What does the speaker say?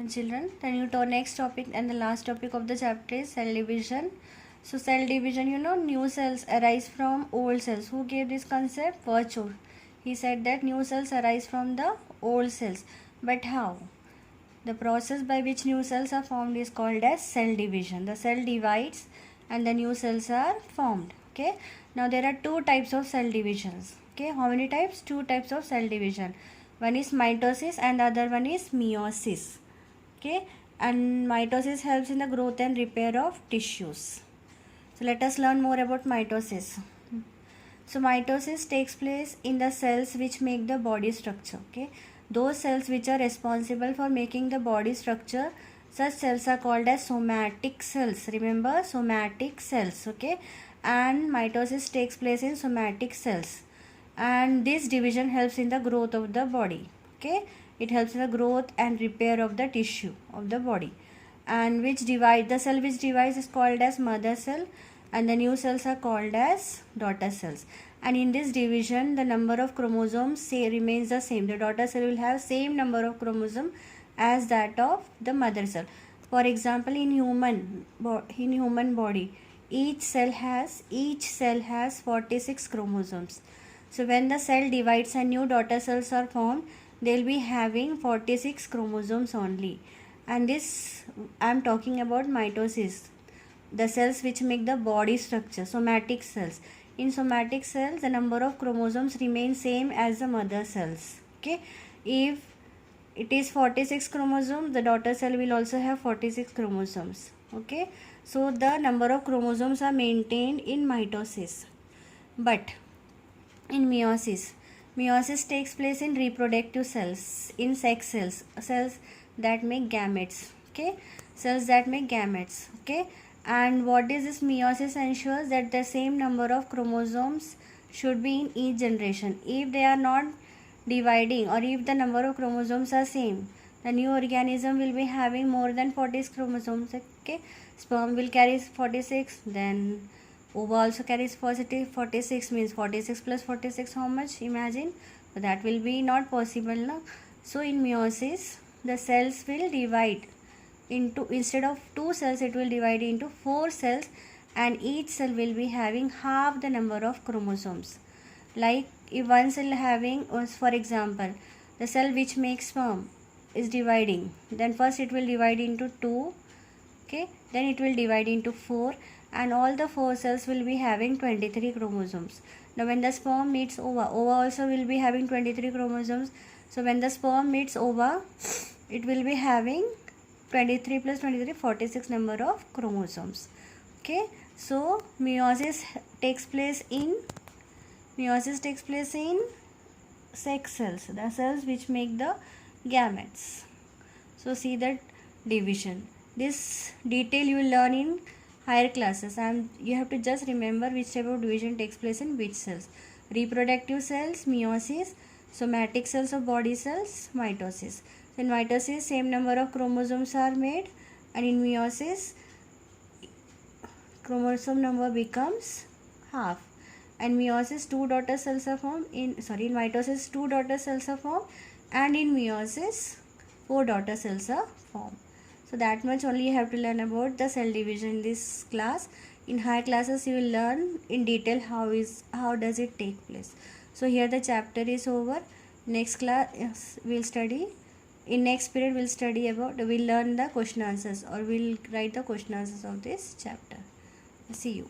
children. Next topic and the last topic of the chapter is cell division. So cell division, new cells arise from old cells. Who gave this concept? Virchow. He said that new cells arise from the old cells. But how? The process by which new cells are formed is called as cell division. The cell divides and the new cells are formed. Okay. Now there are two types of cell divisions. Okay. How many types? Two types of cell division. One is mitosis and the other one is meiosis. Okay. And mitosis helps in the growth and repair of tissues. So let us learn more about mitosis. So mitosis takes place in the cells which make the body structure. Okay. Those cells which are responsible for making the body structure, such cells are called as somatic cells. Remember, somatic cells. Okay. And mitosis takes place in somatic cells. And this division helps in the growth of the body. Okay. It helps in the growth and repair of the tissue of the body. And the cell which divides is called as mother cell, and the new cells are called as daughter cells. And in this division, the number of chromosomes remains the same. The daughter cell will have same number of chromosomes as that of the mother cell. For example, in human body, each cell has 46 chromosomes. So when the cell divides and new daughter cells are formed, they will be having 46 chromosomes only. And this, I am talking about mitosis, the cells which make the body structure, somatic cells. In somatic cells, the number of chromosomes remain same as the mother cells. Okay. If it is 46 chromosomes, the daughter cell will also have 46 chromosomes. Okay. So the number of chromosomes are maintained in mitosis. But in meiosis takes place in reproductive cells, in sex cells, cells that make gametes. Okay. Cells that make gametes. Okay. And what is this? Meiosis ensures that the same number of chromosomes should be in each generation. If they are not dividing, or if the number of chromosomes are same, the new organism will be having more than 40 chromosomes. Okay. Sperm will carry 46, then ova also carries 46, means 46 plus 46 how much? Imagine. So that will be not possible, no? So in meiosis, the cells will divide into, instead of 2 cells, it will divide into 4 cells, and each cell will be having half the number of chromosomes. Like if one cell having, for example, the cell which makes sperm is dividing, then first it will divide into 2. Okay. Then it will divide into 4, and all the 4 cells will be having 23 chromosomes. Now when the sperm meets ova also will be having 23 chromosomes. So when the sperm meets ova, it will be having 23 plus 23, 46 number of chromosomes. Okay. So meiosis takes place in sex cells, the cells which make the gametes. So see that division. This detail you will learn in higher classes, and you have to just remember which type of division takes place in which cells. Reproductive cells, meiosis; somatic cells of body cells, mitosis. In mitosis, same number of chromosomes are made, and in meiosis, chromosome number becomes half. And meiosis, 2 daughter cells are formed. In mitosis, 2 daughter cells are formed, and in meiosis, 4 daughter cells are formed. So that much only you have to learn about the cell division in this class. In higher classes, you will learn in detail how does it take place. So here the chapter is over. Next class we'll study. In next period we'll learn the question answers, or we'll write the question answers of this chapter. See you.